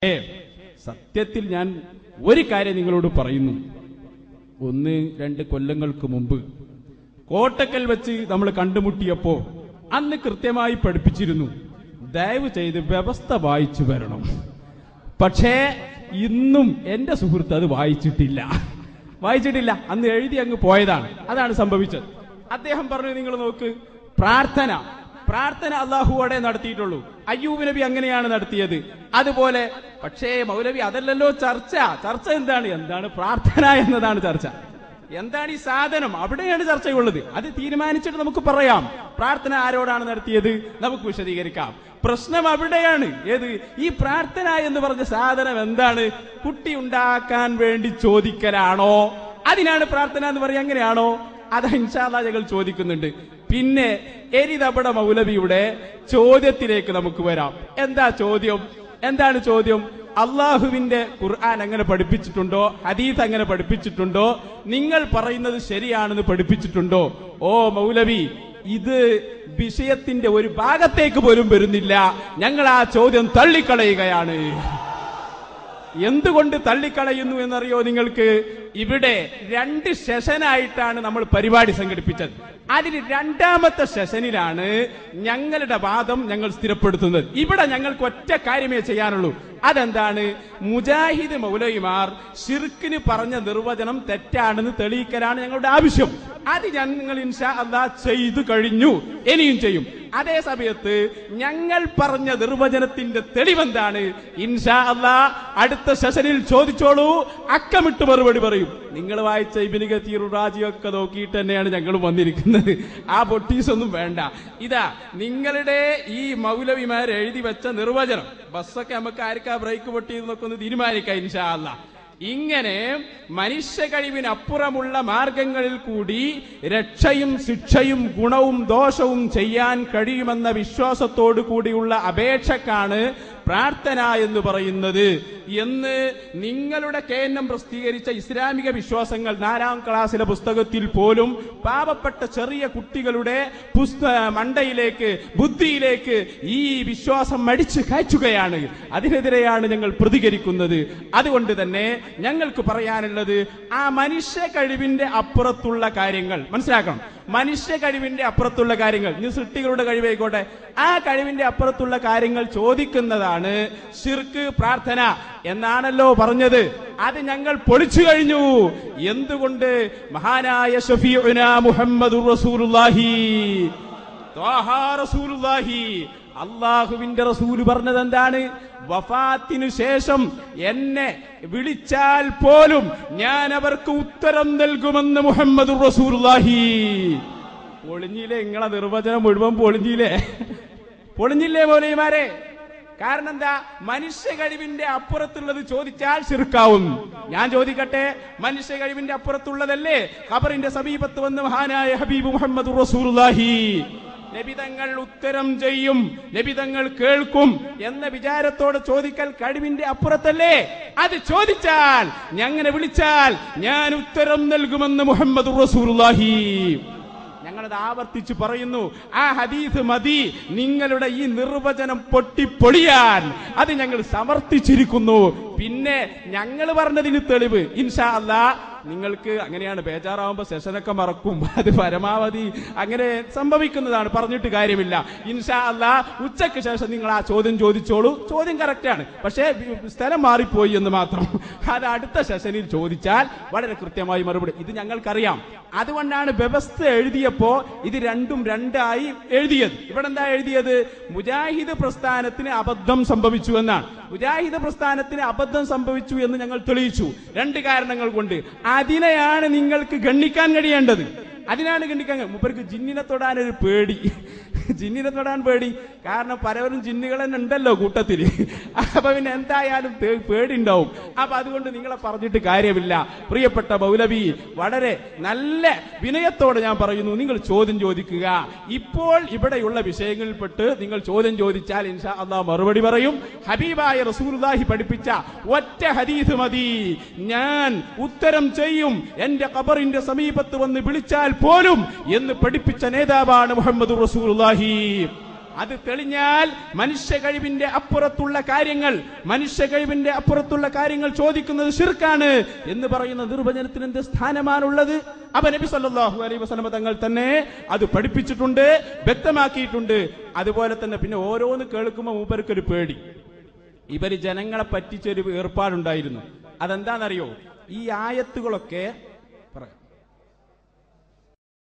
സത്യത്തിൽ ഞാൻ ഒരു കാര്യം നിങ്ങളോട് പറയുന്നു. 1-2 കൊല്ലങ്ങൾക്ക് മുമ്പ് കോട്ടക്കൽ വെച്ച് നമ്മൾ കണ്ടുമുട്ടിയപ്പോ അന്ന് കൃത്യമായി പഠിപ്പിച്ചിരുന്നു, ദയവ് ചെയ്ത് വ്യവസ്ഥ വായിച്ചു വരണം. പക്ഷേ ഇന്നും എന്റെ സുഹൃത്ത് അത് വായിച്ചിട്ടില്ല. അന്ന് എഴുതി അങ്ങ് പോയതാണ്. അതാണ് സംഭവിച്ചത്. അദ്ദേഹം പറഞ്ഞു, നിങ്ങൾ നോക്ക്, പ്രാർത്ഥന അള്ളാഹുവോടെ നടത്തിയിട്ടുള്ളൂ. അയ്യൂബ് നബി അങ്ങനെയാണ് നടത്തിയത്. അതുപോലെ പക്ഷേ മൗലവി അതല്ലല്ലോ ചർച്ച എന്താണ് പ്രാർത്ഥന എന്നതാണ് ചർച്ച. എന്താണ് ഈ സാധനം? അവിടെയാണ് ചർച്ചയുള്ളത്. അത് തീരുമാനിച്ചിട്ട് നമുക്ക് പറയാം. പ്രാർത്ഥന ആരോടാണ് നടത്തിയത് നമുക്ക് വിശദീകരിക്കാം. പ്രശ്നം അവിടെയാണ്. ഏത് ഈ പ്രാർത്ഥന എന്ന് പറഞ്ഞ സാധനം എന്താണ്? കുട്ടി ഉണ്ടാക്കാൻ വേണ്ടി ചോദിക്കലാണോ? അതിനാണ് പ്രാർത്ഥന എന്ന് പറയാ? അങ്ങനെയാണോ? അത് ഇൻഷാ അല്ലാഹ് ഞങ്ങൾ ചോദിക്കുന്നുണ്ട്. പിന്നെ എരിതബട മൗലവിയുടെ ചോദ്യത്തിലേക്ക് നമുക്ക് വരാം. എന്താണ് ചോദ്യം? അള്ളാഹുവിന്റെ ഖുർആൻ അങ്ങനെ പഠിപ്പിച്ചിട്ടുണ്ടോ? ഹദീസ് അങ്ങനെ പഠിപ്പിച്ചിട്ടുണ്ടോ? നിങ്ങൾ പറയുന്നത് ശരിയാണെന്ന് പഠിപ്പിച്ചിട്ടുണ്ടോ? ഓ മൗലവി, ഇത് വിഷയത്തിന്റെ ഒരു ഭാഗത്തേക്ക് പോലും വരുന്നില്ല. ഞങ്ങൾ ആ ചോദ്യം തള്ളിക്കളയുകയാണ്. എന്തുകൊണ്ട് തള്ളിക്കളയുന്നു എന്നറിയോ നിങ്ങൾക്ക്? ഇവിടെ 2 സെഷനായിട്ടാണ് നമ്മൾ പരിപാടി സംഘടിപ്പിച്ചത്. അതിൽ 2ാമത്തെ സെഷനിലാണ് ഞങ്ങളുടെ വാദം ഞങ്ങൾ സ്ഥിരപ്പെടുത്തുന്നത്. ഇവിടെ ഞങ്ങൾക്ക് ഒറ്റ കാര്യമേ ചെയ്യാനുള്ളൂ. അതെന്താണ്? മുജാഹിദ് മൗലവിമാർ ശിർക്കിന് പറഞ്ഞ നിർവചനം തെറ്റാണെന്ന് തെളിയിക്കലാണ് ഞങ്ങളുടെ ആവശ്യം. അത് ഞങ്ങൾ ഇൻഷാ അല്ലാഹ് ചെയ്തു കഴിഞ്ഞു, ഇനിയും ചെയ്യും. അതേ സമയത്ത് ഞങ്ങൾ പറഞ്ഞ നിർവചനത്തിന്റെ തെളിവെന്താണ്? ഇൻഷാ അല്ലാഹ് അടുത്ത സെഷനിൽ ചോദിച്ചോളൂ, അക്കമിട്ട് മറുപടി പറയും. നിങ്ങൾ വായിച്ച ഇബ്നു കതീർ റാജിയൊക്കെ നോക്കിയിട്ട് തന്നെയാണ് ഞങ്ങൾ വന്നിരിക്കുന്നത്. ആ പൊട്ടീസ് ഒന്നും വേണ്ട. ഇതാ നിങ്ങളുടെ ഈ മൗലവിമാർ എഴുതി വെച്ച നിർവചനം. ബസ്സൊക്കെ നമുക്ക് ആർക്കാ ബ്രേക്ക് പൊട്ടിയെന്നൊക്കെ ഒന്ന് തീരുമാനിക്കാം ഇൻഷാ അല്ലാഹ്. ഇങ്ങനെ മനുഷ്യ കഴിവിനപ്പുറമുള്ള മാർഗങ്ങളിൽ കൂടി രക്ഷയും ശിക്ഷയും ഗുണവും ദോഷവും ചെയ്യാൻ കഴിയുമെന്ന വിശ്വാസത്തോടു കൂടിയുള്ള അപേക്ഷക്കാണ് പ്രാർത്ഥന എന്ന് പറയുന്നത് എന്ന് നിങ്ങളുടെ കേന്ദ്രം പ്രസിദ്ധീകരിച്ച ഇസ്ലാമിക വിശ്വാസങ്ങൾ 4ാം ക്ലാസ്സിലെ പുസ്തകത്തിൽ പോലും പാവപ്പെട്ട ചെറിയ കുട്ടികളുടെ മണ്ടയിലേക്ക്, ബുദ്ധിയിലേക്ക് ഈ വിശ്വാസം അടിച്ചു കയറ്റുകയാണ്. അതിനെതിരെയാണ് ഞങ്ങൾ പ്രതികരിക്കുന്നത്. അതുകൊണ്ട് തന്നെ ഞങ്ങൾക്ക് പറയാനുള്ളത്, ആ മനുഷ്യ കഴിവിന്റെ അപ്പുറത്തുള്ള കാര്യങ്ങൾ മനസ്സിലാക്കണം. മനുഷ്യ കഴിവിന്റെ അപ്പുറത്തുള്ള കാര്യങ്ങൾ, ഇനി സൃഷ്ടികളുടെ കഴിവായിക്കോട്ടെ, ആ കഴിവിന്റെ അപ്പുറത്തുള്ള കാര്യങ്ങൾ ചോദിക്കുന്നതാണ് ശിർക്ക് പ്രാർത്ഥന എന്നാണല്ലോ പറഞ്ഞത്. അത് ഞങ്ങൾ പൊളിച്ചു കഴിഞ്ഞു. എന്തുകൊണ്ട്? മഹാനായ ശഫീഉനാ മുഹമ്മദുർ റസൂലുള്ളാഹി ത്വാഹാ റസൂലുള്ളാഹി, അള്ളാഹുവിന്റെ റസൂൽ പറഞ്ഞത് എന്താണ്? വഫാത്തിനു ശേഷം എന്നെ വിളിച്ചാൽ പോലും ഞാൻ അവർക്ക് ഉത്തരം നൽകുമെന്ന് മുഹമ്മദുർ റസൂലുള്ളാഹി. പൊളിഞ്ഞില്ലേ? നിങ്ങളെ നിർവചനം മുഴുവൻ പൊളിഞ്ഞില്ലേ മൗലവിമാരെ? കാരണം എന്താ? മനുഷ്യ കഴിവിന്റെ അപ്പുറത്തുള്ളത് ചോദിച്ചാൽ ശിർക്കാവും. ഞാൻ ചോദിക്കട്ടെ, മനുഷ്യ കഴിവിന്റെ അപ്പുറത്തുള്ളതല്ലേ ഖബറിന്റെ സമീപത്ത് വന്ന് മഹാനായ ഹബീബ് മുഹമ്മദുർ റസൂലുള്ളാഹി നബിതങ്ങൾ ഉത്തരം ചെയ്യും, നബിതങ്ങൾ കേൾക്കും എന്ന വിചാരത്തോടെ ചോദിക്കൽ കഴിവിന്റെ അപ്പുറത്തല്ലേ? അത് ചോദിച്ചാൽ, ഞങ്ങനെ വിളിച്ചാൽ ഞാൻ ഉത്തരം നൽകുമെന്ന് മുഹമ്മദുർ റസൂലുള്ളാഹി. ഞങ്ങളത് ആവർത്തിച്ചു പറയുന്നു. ആ ഹദീസ് മതി നിങ്ങളുടെ ഈ നിർവചനം പൊട്ടിപ്പൊളിയാൻ. അത് ഞങ്ങൾ സമർത്ഥിച്ചിരിക്കുന്നു. പിന്നെ ഞങ്ങൾ പറഞ്ഞതിന് തെളിവ് ഇൻഷാ അല്ലാഹ് നിങ്ങൾക്ക് അങ്ങനെയാണ്. ബേജാറാവുമ്പോ സെഷനൊക്കെ മറക്കും. അത് പരമാവധി അങ്ങനെ സംഭവിക്കുന്നതാണ്, പറഞ്ഞിട്ട് കാര്യമില്ല. ഇൻഷാ അല്ലാഹ് ഉച്ചയ്ക്ക് ശേഷം നിങ്ങൾ ആ ചോദ്യം ചോദിച്ചോളൂ. ചോദ്യം കറക്റ്റാണ്, പക്ഷേ സ്ഥലം മാറിപ്പോയി എന്ന് മാത്രം. അത് അടുത്ത സെഷനിൽ ചോദിച്ചാൽ വളരെ കൃത്യമായി മറുപടി. ഇത് ഞങ്ങൾക്കറിയാം. അതുകൊണ്ടാണ് വ്യവസ്ഥ എഴുതിയപ്പോ ഇത് 2ഉം 2ആയി എഴുതിയത്. ഇവിടെ എന്താ എഴുതിയത്? മുജാഹിദ് പ്രസ്ഥാനത്തിന് അബദ്ധം സംഭവിച്ചു എന്നാണ്. മുജാഹിദ് പ്രസ്ഥാനത്തിന് അബദ്ധം സംഭവിച്ചു എന്ന് ഞങ്ങൾ തെളിയിച്ചു 2 കാരണങ്ങൾ കൊണ്ട്. അതിനെയാണ് നിങ്ങൾക്ക് ഗണ്ണിക്കാൻ കഴിയേണ്ടത്. മൂപ്പർക്ക് ജിന്നിനെ തൊടാനൊരു പേടി. ജിന്നിനെ തൊടാൻ പേടി. കാരണം പലവരും ജിന്നുകൾ തന്നെ ഉണ്ടല്ലോ കൂട്ടത്തിൽ. അപ്പൊ പിന്നെ എന്തായാലും പേടി ഉണ്ടാവും. അപ്പൊ അതുകൊണ്ട് നിങ്ങളെ പറഞ്ഞിട്ട് കാര്യമില്ല. പ്രിയപ്പെട്ട മൗലവി, വളരെ നല്ല വിനയത്തോടെ ഞാൻ പറയുന്നു, നിങ്ങൾ ചോദ്യം ചോദിക്കുക. ഇപ്പോൾ ഇവിടെയുള്ള വിഷയങ്ങളിൽപ്പെട്ട് നിങ്ങൾ ചോദ്യം ചോദിച്ചാൽ ഇൻഷാ അല്ലാഹ് മറുപടി പറയും. ഹബീബായ റസൂലുള്ളാഹി പഠിപ്പിച്ച ഒറ്റ ഹദീസ് മതി, ഞാൻ ഉത്തരം ചെയ്യും, എന്റെ ഖബറിന്റെ സമീപത്ത് വന്ന് വിളിച്ചാൽ പോലും എന്ന് പഠിപ്പിച്ച നേതാവാണ് മുഹമ്മദുർ റസൂലുള്ളാഹി. അത് തെളിഞ്ഞാൽ മനുഷ്യ കഴിവിന്റെ അപ്പുറത്തുള്ള കാര്യങ്ങൾ ചോദിക്കുന്നത് ശിർക്കാണ് എന്ന് പറയുന്ന നിർവചനത്തിന് എന്ത് സ്ഥാനമാണുള്ളത്? അപ്പൊ നബി സല്ലല്ലാഹു അലൈഹി വസല്ലം തങ്ങൾ തന്നെ അത് പഠിപ്പിച്ചിട്ടുണ്ട്, വ്യക്തമാക്കിയിട്ടുണ്ട്. അതുപോലെ തന്നെ പിന്നെ ഓരോന്ന് കേൾക്കുമ്പോൾ മൂപ്പർക്കൊരു പേടി. ഇവര് ജനങ്ങളെ പറ്റിച്ചൊരു ഏർപ്പാടുണ്ടായിരുന്നു. അതെന്താണെന്നറിയോ? ഈ ആയത്തുകളൊക്കെ പറയാം,